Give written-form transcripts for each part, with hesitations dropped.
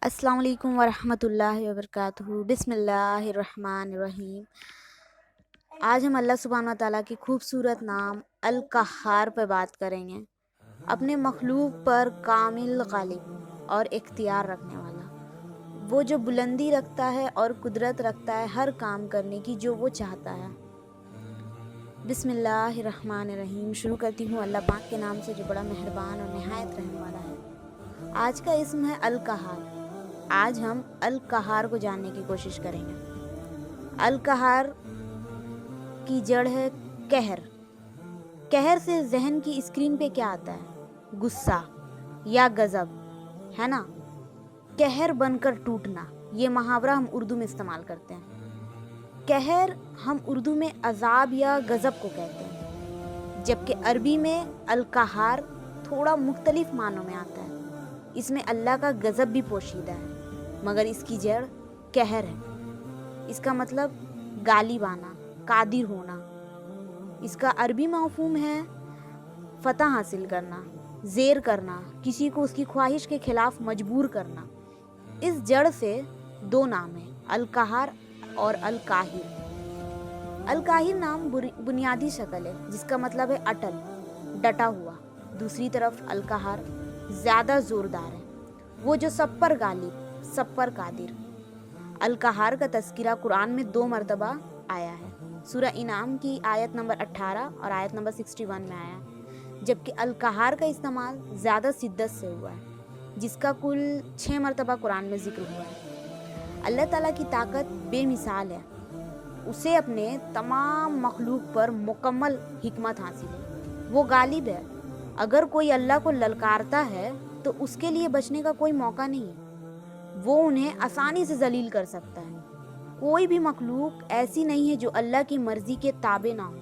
السلام علیکم ورحمۃ اللہ وبرکاتہ۔ بسم اللہ الرحمن الرحیم۔ آج ہم اللہ سبحانہ و تعالیٰ کی خوبصورت نام القہار پر بات کریں گے۔ اپنے مخلوق پر کامل غالب اور اختیار رکھنے والا، وہ جو بلندی رکھتا ہے اور قدرت رکھتا ہے ہر کام کرنے کی جو وہ چاہتا ہے۔ بسم اللہ الرحمن الرحیم۔ شروع کرتی ہوں اللہ پاک کے نام سے جو بڑا مہربان اور نہایت رحم والا ہے۔ آج کا اسم ہے القہار۔ آج ہم القہار کو جاننے کی کوشش کریں گے۔ القہار کی جڑ ہے قہر۔ قہر سے ذہن کی اسکرین پہ کیا آتا ہے؟ غصہ یا غضب، ہے نا؟ قہر بن کر ٹوٹنا، یہ محاورہ ہم اردو میں استعمال کرتے ہیں۔ قہر ہم اردو میں عذاب یا غضب کو کہتے ہیں، جبکہ عربی میں القہار تھوڑا مختلف معنوں میں آتا ہے۔ اس میں اللہ کا غضب بھی پوشیدہ ہے، مگر اس کی جڑ قہر ہے۔ اس کا مطلب غالب آنا، قادر ہونا۔ اس کا عربی مفہوم ہے فتح حاصل کرنا، زیر کرنا، کسی کو اس کی خواہش کے خلاف مجبور کرنا۔ اس جڑ سے دو نام ہیں، القہار اور القاہر۔ القاہر نام بنیادی شکل ہے جس کا مطلب ہے اٹل، ڈٹا ہوا۔ دوسری طرف القہار زیادہ زوردار ہے، وہ جو سب پر غالب، سب پر قادر۔ القہار کا تذکرہ قرآن میں 2 مرتبہ آیا ہے۔ سورہ انعام کی آیت نمبر 18 اور آیت نمبر 61 میں آیا ہے، جبکہ القہار کا استعمال زیادہ شدت سے ہوا ہے، جس کا کل 6 مرتبہ قرآن میں ذکر ہوا ہے۔ اللہ تعالیٰ کی طاقت بے مثال ہے، اسے اپنے تمام مخلوق پر مکمل حکمت حاصل ہے۔ وہ غالب ہے، اگر کوئی اللہ کو للکارتا ہے تو اس کے لیے بچنے کا کوئی موقع نہیں ہے۔ وہ انہیں آسانی سے ذلیل کر سکتا ہے۔ کوئی بھی مخلوق ایسی نہیں ہے جو اللہ کی مرضی کے تابع نہ ہو۔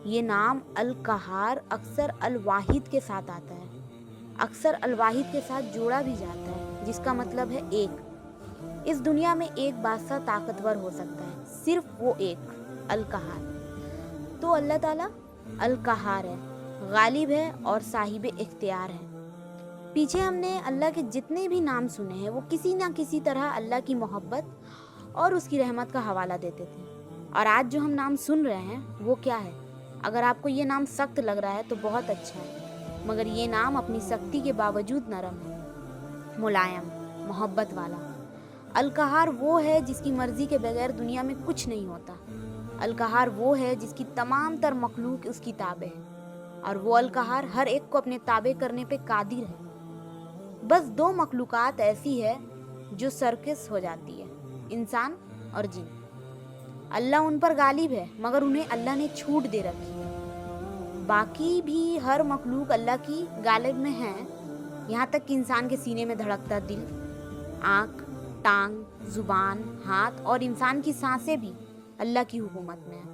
یہ نام القہار اکثر الواحد کے ساتھ آتا ہے، اکثر الواحد کے ساتھ جوڑا بھی جاتا ہے، جس کا مطلب ہے ایک۔ اس دنیا میں ایک بادشاہ طاقتور ہو سکتا ہے، صرف وہ ایک، القہار۔ تو اللہ تعالیٰ القہار ہے، غالب ہے اور صاحب اختیار ہے۔ پیچھے ہم نے اللہ کے جتنے بھی نام سنے ہیں وہ کسی نہ کسی طرح اللہ کی محبت اور اس کی رحمت کا حوالہ دیتے تھے، اور آج جو ہم نام سن رہے ہیں وہ کیا ہے؟ اگر آپ کو یہ نام سخت لگ رہا ہے تو بہت اچھا ہے، مگر یہ نام اپنی سختی کے باوجود نرم ہے، ملائم، محبت والا۔ القہار وہ ہے جس کی مرضی کے بغیر دنیا میں کچھ نہیں ہوتا۔ القہار وہ ہے جس کی تمام تر مخلوق اس کی تابع ہے، اور وہ القہار ہر ایک کو اپنے تابع کرنے پہ قادر ہے۔ بس 2 مخلوقات ایسی ہے جو سرکس ہو جاتی ہے، انسان اور جن۔ اللہ ان پر غالب ہے، مگر انہیں اللہ نے چھوٹ دے رکھی ہے۔ باقی بھی ہر مخلوق اللہ کی غالب میں ہے، یہاں تک کہ انسان کے سینے میں دھڑکتا دل، آنکھ، ٹانگ، زبان، ہاتھ اور انسان کی سانسیں بھی اللہ کی حکومت میں ہیں۔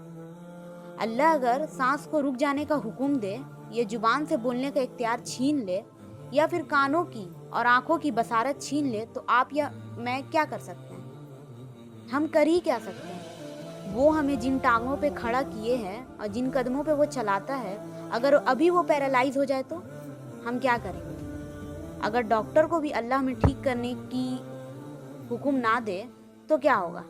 اللہ اگر سانس کو رک جانے کا حکم دے، یا زبان سے بولنے کا اختیار چھین لے، یا پھر کانوں کی اور آنکھوں کی بصارت چھین لے، تو آپ یا میں کیا کر سکتے ہیں؟ ہم کر ہی کیا سکتے ہیں؟ وہ ہمیں جن ٹانگوں پہ کھڑا کیے ہیں اور جن قدموں پہ وہ چلاتا ہے، اگر ابھی وہ پیرالائز ہو جائے تو ہم کیا کریں گے؟ اگر ڈاکٹر کو بھی اللہ ہمیں ٹھیک کرنے کی حکم نہ دے تو کیا ہوگا؟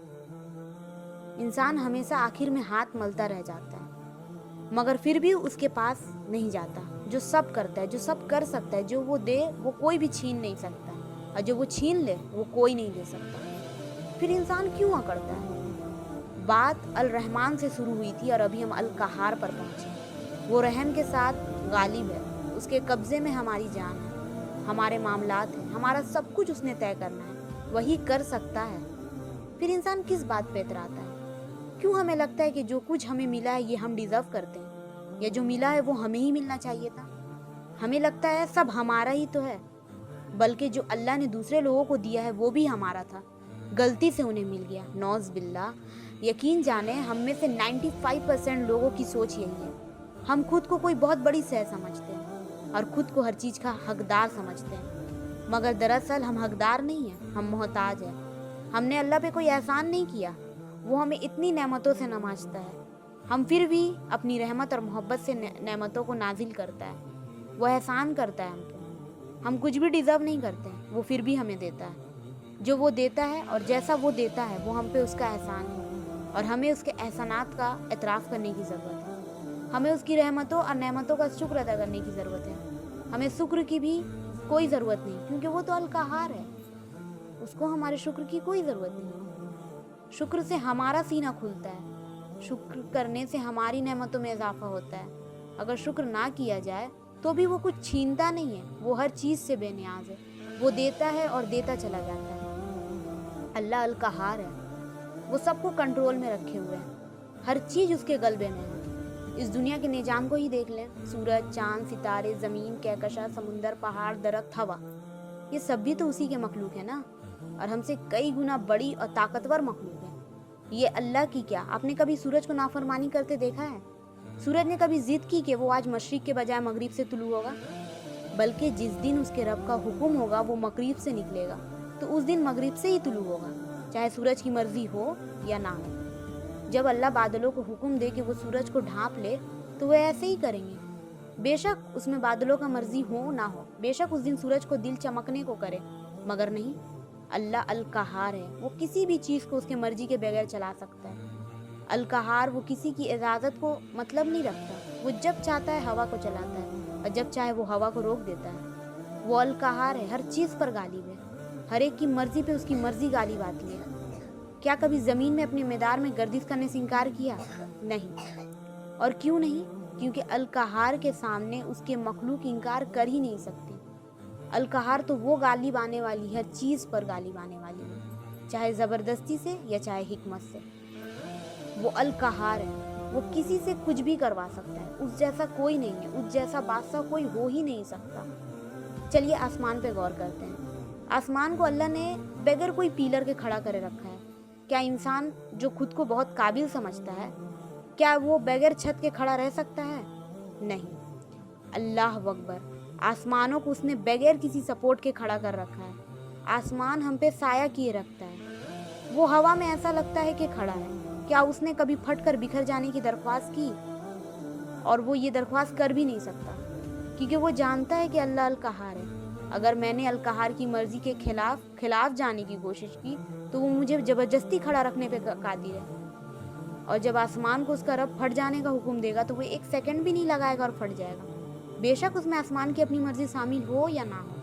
انسان ہمیشہ آخر میں ہاتھ ملتا رہ جاتا ہے، مگر پھر بھی اس کے پاس نہیں جاتا جو سب کرتا ہے، جو سب کر سکتا ہے۔ جو وہ دے وہ کوئی بھی چھین نہیں سکتا، اور جو وہ چھین لے وہ کوئی نہیں دے سکتا۔ پھر انسان کیوں اکڑتا ہے؟ بات الرحمن سے شروع ہوئی تھی اور ابھی ہم القہار پر پہنچے۔ وہ رحم کے ساتھ غالب ہے، اس کے قبضے میں ہماری جان ہے، ہمارے معاملات ہیں، ہمارا سب کچھ اس نے طے کرنا ہے، وہی کر سکتا ہے۔ پھر انسان کس بات پہ اتراتا ہے؟ کیوں ہمیں لگتا ہے کہ جو کچھ ہمیں ملا ہے یہ ہم ڈیزرو کرتے ہیں، یا جو ملا ہے وہ ہمیں ہی ملنا چاہیے تھا؟ ہمیں لگتا ہے سب ہمارا ہی تو ہے، بلکہ جو اللہ نے دوسرے لوگوں کو دیا ہے وہ بھی ہمارا تھا، غلطی سے انہیں مل گیا، نعوذ باللہ۔ یقین جانیں ہم میں سے 95% لوگوں کی سوچ یہی ہے۔ ہم خود کو کوئی بہت بڑی شے سمجھتے ہیں اور خود کو ہر چیز کا حقدار سمجھتے ہیں، مگر دراصل ہم حقدار نہیں ہیں، ہم محتاج ہیں۔ ہم نے اللہ پہ کوئی احسان نہیں کیا، وہ ہمیں اتنی نعمتوں سے نوازتا ہے، ہم پھر بھی اپنی رحمت اور محبت سے نعمتوں کو نازل کرتا ہے، وہ احسان کرتا ہے ہم پہ۔ ہم کچھ بھی ڈیزرو نہیں کرتے ہیں، وہ پھر بھی ہمیں دیتا ہے۔ جو وہ دیتا ہے اور جیسا وہ دیتا ہے وہ ہم پہ اس کا احسان ہے، اور ہمیں اس کے احسانات کا اعتراف کرنے کی ضرورت ہے۔ ہمیں اس کی رحمتوں اور نعمتوں کا شکر ادا کرنے کی ضرورت ہے۔ ہمیں شکر کی بھی کوئی ضرورت نہیں، کیونکہ وہ تو القہار ہے، اس کو ہمارے شکر کی کوئی ضرورت نہیں۔ شکر سے ہمارا سینہ کھلتا ہے، شکر کرنے سے ہماری نعمتوں میں اضافہ ہوتا ہے۔ اگر شکر نہ کیا جائے تو بھی وہ کچھ چھینتا نہیں ہے، وہ ہر چیز سے بے نیاز ہے، وہ دیتا ہے اور دیتا چلا جاتا ہے۔ اللہ القہار ہے، وہ سب کو کنٹرول میں رکھے ہوئے ہے، ہر چیز اس کے غلبے میں ہے۔ اس دنیا کے نظام کو ہی دیکھ لیں، سورج، چاند، ستارے، زمین، کہکشاں، سمندر، پہاڑ، درخت، ہوا، یہ سب بھی تو اسی کے مخلوق ہے نا، اور ہم سے کئی گنا بڑی اور طاقتور مخلوق ہے۔ یہ اللہ کی کیا، آپ نے کبھی سورج کو نافرمانی کرتے دیکھا ہے؟ سورج نے کبھی ضد کی کہ وہ آج مشرق کے بجائے مغرب سے طلوع ہوگا؟ بلکہ جس دن اس کے رب کا حکم ہوگا وہ مغرب سے نکلے گا، تو اس دن مغرب سے ہی طلوع ہوگا، چاہے سورج کی مرضی ہو یا نہ ہو۔ جب اللہ بادلوں کو حکم دے کہ وہ سورج کو ڈھانپ لے تو وہ ایسے ہی کریں گے، بے شک اس میں بادلوں کا مرضی ہو نہ ہو، بے شک اس دن سورج کو دل چمکنے کو کرے، مگر نہیں، اللہ القہار ہے، وہ کسی بھی چیز کو اس کے مرضی کے بغیر چلا سکتا ہے۔ القہار وہ کسی کی اجازت کو مطلب نہیں رکھتا، وہ جب چاہتا ہے ہوا کو چلاتا ہے اور جب چاہے وہ ہوا کو روک دیتا ہے۔ وہ القہار ہے، ہر چیز پر غالب ہے، ہر ایک کی مرضی پہ اس کی مرضی غالب آتی ہے۔ کیا کبھی زمین میں اپنے میدان میں گردش کرنے سے انکار کیا؟ نہیں۔ اور کیوں نہیں؟ کیونکہ القہار کے سامنے اس کے مخلوق انکار کر ہی نہیں سکتی۔ القہار تو وہ غالب آنے والی، ہر چیز پر غالب آنے والی ہے، چاہے زبردستی سے یا چاہے حکمت سے۔ وہ القہار ہے، وہ کسی سے کچھ بھی کروا سکتا ہے، اس جیسا کوئی نہیں ہے، اس جیسا بادشاہ کوئی ہو ہی نہیں سکتا۔ چلیے آسمان پہ غور کرتے ہیں۔ آسمان کو اللہ نے بغیر کوئی پیلر کے کھڑا کرے رکھا ہے۔ کیا انسان جو خود کو بہت قابل سمجھتا ہے، کیا وہ بغیر چھت کے کھڑا رہ سکتا ہے؟ نہیں۔ اللہ اکبر، آسمانوں کو اس نے بغیر کسی سپورٹ کے کھڑا کر رکھا ہے۔ آسمان ہم پہ سایہ کیے رکھتا ہے، وہ ہوا میں ایسا لگتا ہے کہ کھڑا ہے۔ کیا اس نے کبھی پھٹ کر بکھر جانے کی درخواست کی؟ اور وہ یہ درخواست کر بھی نہیں سکتا، کیونکہ وہ جانتا ہے کہ اللہ القہار ہے۔ اگر میں نے القہار کی مرضی کے خلاف جانے کی کوشش کی تو وہ مجھے زبردستی کھڑا رکھنے پہ قادر ہے، اور جب آسمان کو اس کا رب پھٹ جانے کا حکم دے گا تو وہ ایک سیکنڈ بھی نہیں لگائے گا اور پھٹ جائے گا، بے شک اس میں آسمان کی اپنی مرضی شامل ہو یا نہ ہو۔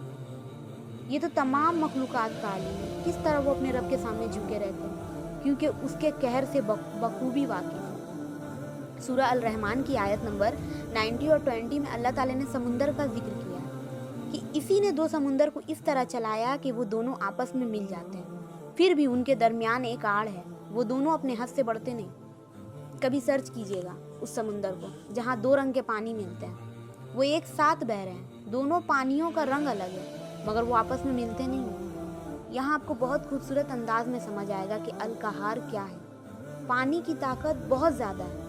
یہ تو تمام مخلوقات کا عالم ہے، کس طرح وہ اپنے رب کے سامنے جھکے رہتے ہیں، کیونکہ اس کے قہر سے بخوبی واقف ہے۔ سورہ الرحمن کی آیت نمبر 90 اور 20 میں اللہ تعالیٰ نے سمندر کا ذکر کیا ہے کہ اسی نے دو سمندر کو اس طرح چلایا کہ وہ دونوں آپس میں مل جاتے ہیں، پھر بھی ان کے درمیان ایک آڑ ہے، وہ دونوں اپنے حد سے بڑھتے نہیں۔ کبھی سرچ کیجیے گا اس سمندر کو جہاں دو رنگ کے پانی ملتے ہیں، وہ ایک ساتھ بہ رہے ہیں، دونوں پانیوں کا رنگ الگ ہے مگر وہ آپس میں ملتے نہیں ہیں۔ یہاں آپ کو بہت خوبصورت انداز میں سمجھ آئے گا کہ القہار کیا ہے۔ پانی کی طاقت بہت زیادہ ہے،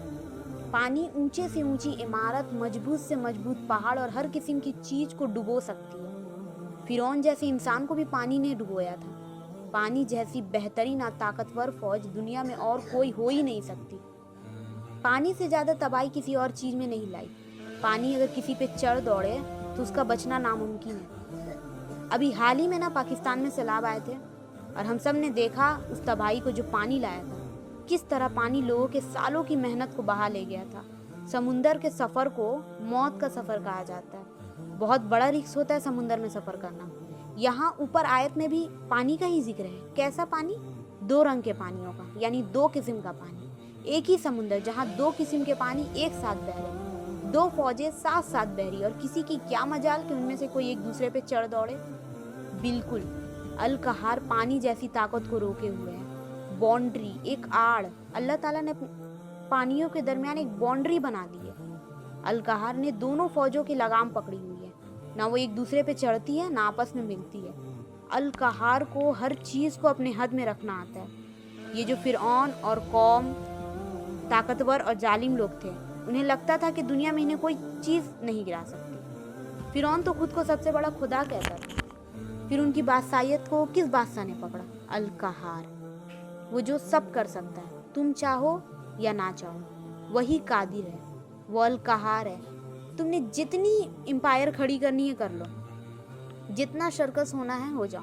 پانی اونچے سے اونچی عمارت، مضبوط سے مضبوط پہاڑ اور ہر قسم کی چیز کو ڈبو سکتی ہے۔ فرعون جیسے انسان کو بھی پانی نے ڈبویا تھا۔ پانی جیسی بہترین اور طاقتور فوج دنیا میں اور کوئی ہو ہی نہیں سکتی۔ پانی سے زیادہ تباہی کسی اور چیز میں نہیں لائی۔ پانی اگر کسی پہ چڑھ دوڑے تو اس کا بچنا ناممکن ہے۔ ابھی حال ہی میں پاکستان میں سیلاب آئے تھے اور ہم سب نے دیکھا اس تباہی کو جو پانی لایا تھا، کس طرح پانی لوگوں کے سالوں کی محنت کو بہا لے گیا تھا۔ سمندر کے سفر کو موت کا سفر کہا جاتا ہے، بہت بڑا رسک ہوتا ہے سمندر میں سفر کرنا۔ یہاں اوپر آیت میں بھی پانی کا ہی ذکر ہے۔ کیسا پانی؟ دو رنگ کے پانیوں کا، یعنی دو قسم کا پانی۔ ایک ہی سمندر جہاں دو قسم کے پانی ایک ساتھ بہ رہے، دو فوجیں ساتھ ساتھ بہ رہی، اور کسی کی کیا مجال کہ ان میں سے کوئی ایک دوسرے پہ چڑھ دوڑے۔ بالکل القہار پانی جیسی طاقت کو روکے ہوئے ہے۔ باؤنڈری، ایک آڑ، اللہ تعالیٰ نے پانیوں کے درمیان ایک باؤنڈری بنا دی ہے۔ القہار نے دونوں فوجوں کی لگام پکڑی ہوئی ہے، نہ وہ ایک دوسرے پہ چڑھتی ہے نہ آپس میں ملتی ہے۔ القہار کو ہر چیز کو اپنے حد میں رکھنا آتا ہے۔ یہ جو فرعون اور قوم طاقتور اور ظالم لوگ تھے، انہیں لگتا تھا کہ دنیا میں انہیں کوئی چیز نہیں گرا سکتی۔ فرعون تو خود کو سب سے بڑا خدا کہتا تھا، پھر ان کی بادشاہیت کو کس بادشاہ نے پکڑا؟ القہار، وہ جو سب کر سکتا ہے، تم چاہو یا نہ چاہو وہی قادر ہے، وہ القہار ہے۔ تم نے جتنی امپائر کھڑی کرنی ہے کر لو، جتنا شرکس ہونا ہے ہو جاؤ،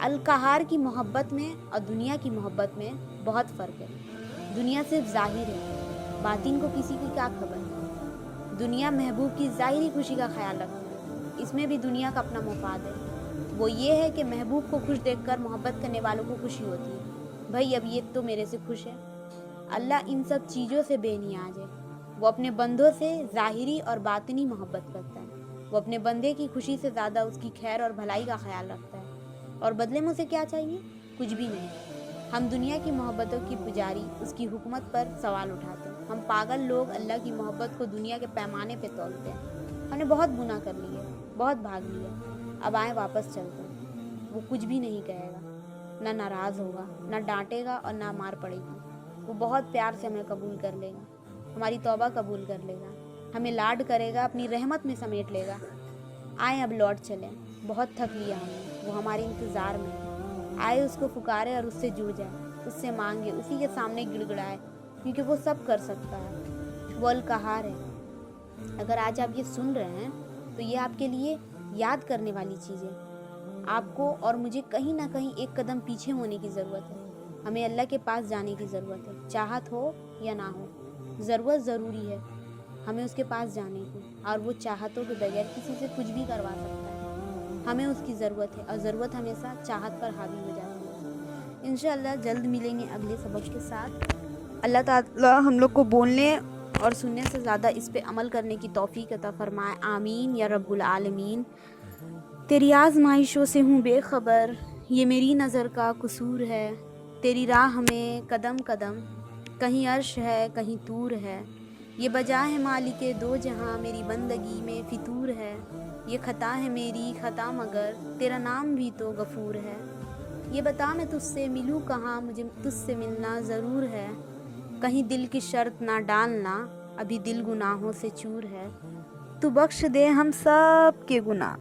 القہار کی محبت میں اور دنیا کی محبت میں بہت فرق ہے۔ دنیا صرف ظاہر ہے، باطن کو کسی کی کیا خبر ہے۔ دنیا محبوب کی ظاہری خوشی کا خیال رکھتی ہے، اس میں بھی دنیا کا اپنا مفاد ہے۔ وہ یہ ہے کہ محبوب کو خوش دیکھ کر محبت کرنے والوں کو خوشی ہوتی ہے، بھائی اب یہ تو میرے سے خوش ہے۔ اللہ ان سب چیزوں سے بے نیاز ہے۔ وہ اپنے بندوں سے ظاہری اور باطنی محبت کرتا ہے۔ وہ اپنے بندے کی خوشی سے زیادہ اس کی خیر اور بھلائی کا خیال رکھتا ہے، اور بدلے میں اسے کیا چاہیے؟ کچھ بھی نہیں۔ ہم دنیا کی محبتوں کی پجاری اس کی حکمت پر سوال اٹھاتے ہیں۔ ہم پاگل لوگ اللہ کی محبت کو دنیا کے پیمانے پہ تولتے ہیں۔ ہم نے بہت گناہ کر لیے، بہت بھاگ لیا، اب آئیں واپس چلتے ہیں۔ وہ کچھ بھی نہیں کہے گا، نہ ناراض ہوگا، نہ ڈانٹے گا اور نہ مار پڑے گی۔ وہ بہت پیار سے ہمیں قبول کر لے گا، ہماری توبہ قبول کر لے گا، ہمیں لاڈ کرے گا، اپنی رحمت میں سمیٹ لے گا۔ آئیں اب لوٹ چلیں، بہت تھک لیا ہم نے، وہ ہمارے انتظار میں ہے۔ آئے اس کو پکارے اور اس سے جڑ جائے، اس سے مانگے، اسی کے سامنے گڑ گڑائے، کیونکہ وہ سب کر سکتا ہے۔ وہ القہار ہے۔ اگر آج آپ یہ سن رہے ہیں تو یہ آپ کے لیے یاد کرنے والی چیز ہے۔ آپ کو اور مجھے کہیں نہ کہیں ایک قدم پیچھے ہونے کی ضرورت ہے۔ ہمیں اللہ کے پاس جانے کی ضرورت ہے، چاہت ہو یا نہ ہو، ضرورت ضروری ہے ہمیں اس کے پاس جانے کی، اور وہ چاہتوں کے بغیر کسی سے کچھ بھی کروا سکتا ہے۔ ہمیں اس کی ضرورت ہے، اور ضرورت ہمیشہ چاہت پر حاوی ہو جاتی ہے۔ انشاءاللہ جلد ملیں گے اگلے سبق کے ساتھ۔ اللہ تعالیٰ ہم لوگ کو بولنے اور سننے سے زیادہ اس پہ عمل کرنے کی توفیق عطا فرمائے، آمین یا رب العالمین۔ تیری آزمائشوں سے ہوں بے خبر، یہ میری نظر کا قصور ہے۔ تیری راہ میں قدم قدم، کہیں عرش ہے کہیں طور ہے۔ یہ بجا ہے مالک دو جہاں، میری بندگی میں فطور ہے۔ یہ خطا ہے میری خطا مگر، تیرا نام بھی تو غفور ہے۔ یہ بتا میں تجھ سے ملوں کہاں، مجھے تجھ سے ملنا ضرور ہے۔ کہیں دل کی شرط نہ ڈالنا، ابھی دل گناہوں سے چور ہے۔ تو بخش دے ہم سب کے گناہ۔